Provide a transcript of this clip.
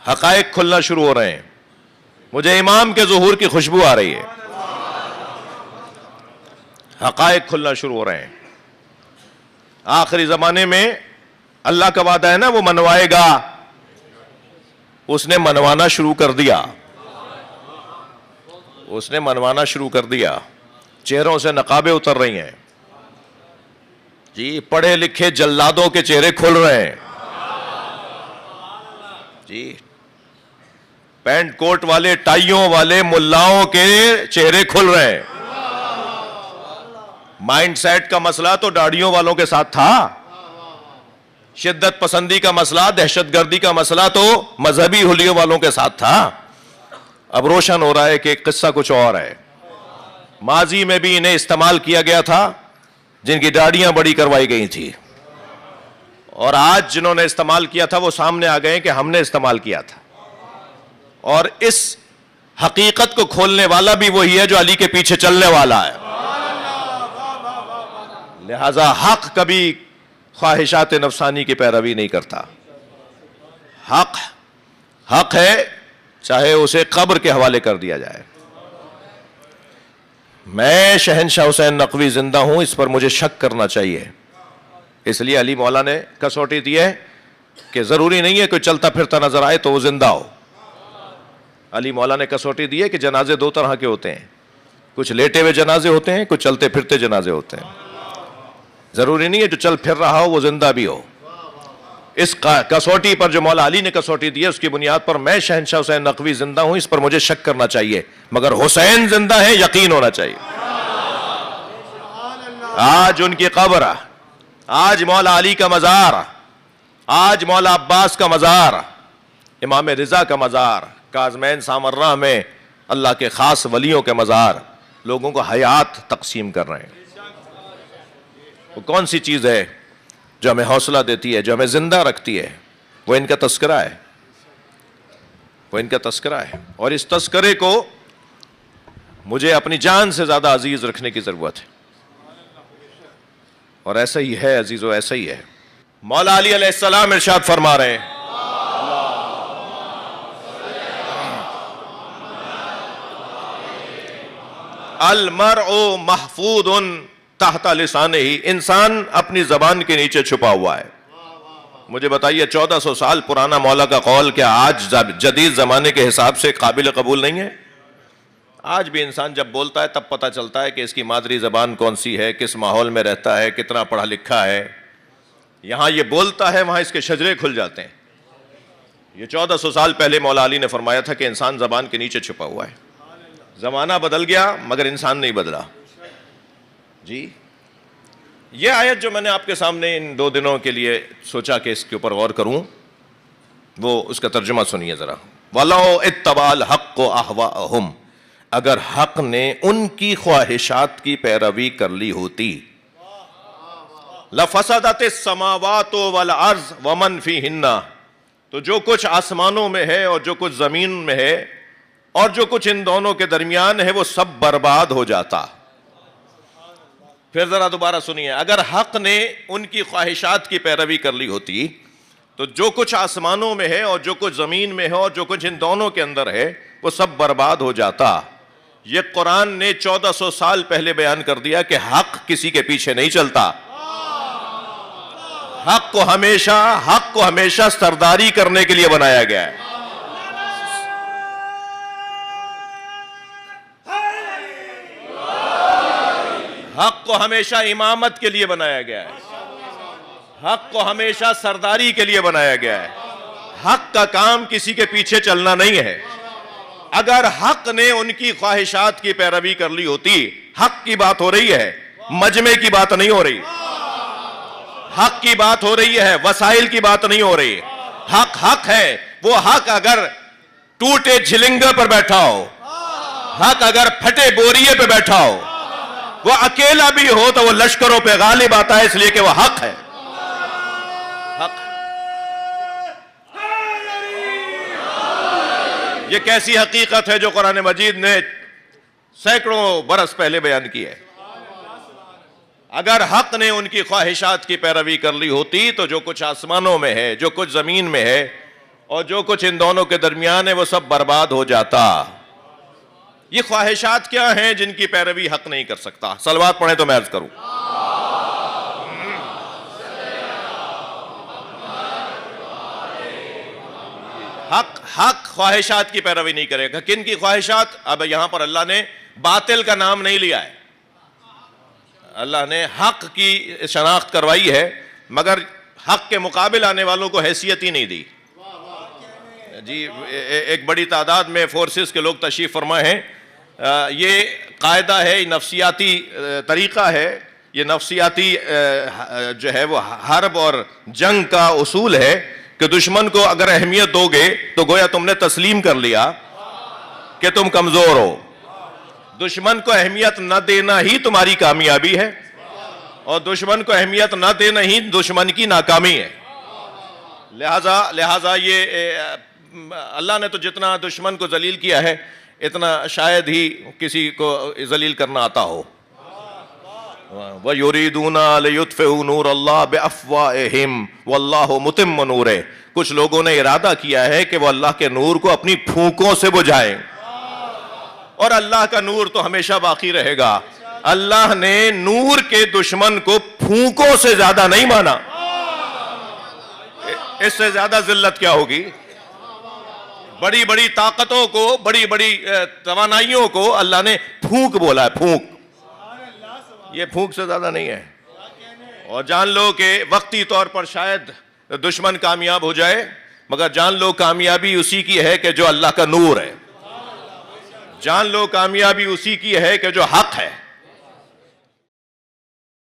حقائق کھلنا شروع ہو رہے ہیں. مجھے امام کے ظہور کی خوشبو آ رہی ہے. حقائق کھلنا شروع ہو رہے ہیں. آخری زمانے میں اللہ کا وعدہ ہے نا وہ منوائے گا. اس نے منوانا شروع کر دیا. اس نے منوانا شروع کر دیا. چہروں سے نقابیں اتر رہی ہیں جی. پڑھے لکھے جلادوں کے چہرے کھل رہے ہیں جی. پینٹ کوٹ والے ٹائیوں والے ملاؤں کے چہرے کھل رہے ہیں. مائنڈ سیٹ کا مسئلہ تو داڑھیوں والوں کے ساتھ تھا. شدت پسندی کا مسئلہ, دہشت گردی کا مسئلہ تو مذہبی حلیوں والوں کے ساتھ تھا. اب روشن ہو رہا ہے کہ قصہ کچھ اور ہے. ماضی میں بھی انہیں استعمال کیا گیا تھا جن کی داڑیاں بڑی کروائی گئی تھی, اور آج جنہوں نے استعمال کیا تھا وہ سامنے آ گئے کہ ہم نے استعمال کیا تھا. اور اس حقیقت کو کھولنے والا بھی وہی ہے جو علی کے پیچھے چلنے والا ہے. لہذا حق کبھی خواہشات نفسانی کی پیروی نہیں کرتا. حق حق ہے, چاہے اسے قبر کے حوالے کر دیا جائے. میں شہنشاہ حسین نقوی زندہ ہوں, اس پر مجھے شک کرنا چاہیے. اس لیے علی مولا نے کسوٹی دی ہے کہ ضروری نہیں ہے کوئی چلتا پھرتا نظر آئے تو وہ زندہ ہو. علی مولا نے کسوٹی دی ہے کہ جنازے دو طرح کے ہوتے ہیں. کچھ لیٹے ہوئے جنازے ہوتے ہیں, کچھ چلتے پھرتے جنازے ہوتے ہیں. ضروری نہیں ہے جو چل پھر رہا ہو وہ زندہ بھی ہو. اس کسوٹی پر جو مولا علی نے کسوٹی دی ہے اس کی بنیاد پر میں شہنشاہ حسین نقوی زندہ ہوں, اس پر مجھے شک کرنا چاہیے. مگر حسین زندہ ہے یقین ہونا چاہیے. آج ان کی قبر, آج مولا علی کا مزار, آج مولا عباس کا مزار, امام رضا کا مزار, کاظمین سامراء میں اللہ کے خاص ولیوں کے مزار لوگوں کو حیات تقسیم کر رہے ہیں. وہ کون سی چیز ہے جو ہمیں حوصلہ دیتی ہے, جو ہمیں زندہ رکھتی ہے؟ وہ ان کا تذکرہ ہے. وہ ان کا تذکرہ ہے. اور اس تذکرے کو مجھے اپنی جان سے زیادہ عزیز رکھنے کی ضرورت ہے. اور ایسا ہی ہے عزیزو, ایسا ہی ہے. مولا علی علیہ السلام ارشاد فرما رہے ہیں, المرء محفوظ تحت لسانہ, انسان اپنی زبان کے نیچے چھپا ہوا ہے. مجھے بتائیے 1400 سال پرانا مولا کا قول کیا آج جدید زمانے کے حساب سے قابل قبول نہیں ہے؟ آج بھی انسان جب بولتا ہے تب پتہ چلتا ہے کہ اس کی مادری زبان کون سی ہے, کس ماحول میں رہتا ہے, کتنا پڑھا لکھا ہے. یہاں یہ بولتا ہے وہاں اس کے شجرے کھل جاتے ہیں. یہ 1400 سال پہلے مولا علی نے فرمایا تھا کہ انسان زبان کے نیچے چھپا ہوا ہے. زمانہ بدل گیا مگر انسان نہیں بدلا جی. یہ آیت جو میں نے آپ کے سامنے ان 2 دنوں کے لیے سوچا کہ اس کے اوپر غور کروں, وہ اس کا ترجمہ سنیے ذرا. وَلَوْ اتَّبَعَ الْحَقُّ أَهْوَاءَهُمْ, اگر حق نے ان کی خواہشات کی پیروی کر لی ہوتی, لَفَسَدَتِ السَّمَاوَاتُ وَالْأَرْضُ وَمَنْ فِيهِنَّ, تو جو کچھ آسمانوں میں ہے اور جو کچھ زمین میں ہے اور جو کچھ ان دونوں کے درمیان ہے وہ سب برباد ہو جاتا. پھر ذرا دوبارہ سنیے, اگر حق نے ان کی خواہشات کی پیروی کر لی ہوتی تو جو کچھ آسمانوں میں ہے اور جو کچھ زمین میں ہے اور جو کچھ ان دونوں کے اندر ہے وہ سب برباد ہو جاتا. یہ قرآن نے 1400 سال پہلے بیان کر دیا کہ حق کسی کے پیچھے نہیں چلتا. حق کو ہمیشہ سرداری کرنے کے لیے بنایا گیا ہے. حق کو ہمیشہ امامت کے لیے بنایا گیا ہے. حق کو ہمیشہ سرداری کے لیے بنایا گیا ہے. حق کا کام کسی کے پیچھے چلنا نہیں ہے. اگر حق نے ان کی خواہشات کی پیروی کر لی ہوتی, حق کی بات ہو رہی ہے, مجمع کی بات نہیں ہو رہی. حق کی بات ہو رہی ہے, وسائل کی بات نہیں ہو رہی. حق ہے. وہ حق اگر ٹوٹے جھلنگے پر بیٹھا ہو, حق اگر پھٹے بوریے پہ بیٹھا ہو, وہ اکیلا بھی ہو تو وہ لشکروں پہ غالب آتا ہے, اس لیے کہ وہ حق ہے. حق. یہ کیسی حقیقت ہے جو قرآن مجید نے سینکڑوں برس پہلے بیان کی ہے. اگر حق نے ان کی خواہشات کی پیروی کر لی ہوتی تو جو کچھ آسمانوں میں ہے, جو کچھ زمین میں ہے اور جو کچھ ان دونوں کے درمیان ہے وہ سب برباد ہو جاتا. یہ خواہشات کیا ہیں جن کی پیروی حق نہیں کر سکتا؟ صلوات پڑھیں تو میں عرض کروں. حق خواہشات کی پیروی نہیں کرے گا. کن کی خواہشات؟ اب یہاں پر اللہ نے باطل کا نام نہیں لیا ہے, اللہ نے حق کی شناخت کروائی ہے, مگر حق کے مقابل آنے والوں کو حیثیت ہی نہیں دی. جی ایک بڑی تعداد میں فورسز کے لوگ تشریف فرما ہیں. یہ قاعدہ ہے, نفسیاتی طریقہ ہے, یہ نفسیاتی جو ہے وہ حرب اور جنگ کا اصول ہے کہ دشمن کو اگر اہمیت دو گے تو گویا تم نے تسلیم کر لیا کہ تم کمزور ہو. دشمن کو اہمیت نہ دینا ہی تمہاری کامیابی ہے, اور دشمن کو اہمیت نہ دینا ہی دشمن کی ناکامی ہے. لہذا یہ اللہ نے تو جتنا دشمن کو ذلیل کیا ہے اتنا شاید ہی کسی کو ذلیل کرنا آتا ہو. وَيُرِيدُونَ لِيُطْفِئُوا نُورَ اللَّهِ بِأَفْوَاهِهِمْ وَاللَّهُ مُتِمُّ نُورِهِ. کچھ لوگوں نے ارادہ کیا ہے کہ وہ اللہ کے نور کو اپنی پھونکوں سے بجھائیں, اور اللہ کا نور تو ہمیشہ باقی رہے گا. اللہ نے نور کے دشمن کو پھونکوں سے زیادہ نہیں مانا. اس سے زیادہ ذلت کیا ہوگی؟ بڑی بڑی طاقتوں کو, بڑی بڑی توانائیوں کو اللہ نے پھونک بولا ہے, پھونک. یہ پھونک سے زیادہ نہیں ہے. اور جان لو کہ وقتی طور پر شاید دشمن کامیاب ہو جائے, مگر جان لو کامیابی اسی کی ہے کہ جو اللہ کا نور ہے. جان لو کامیابی اسی کی ہے کہ جو حق ہے.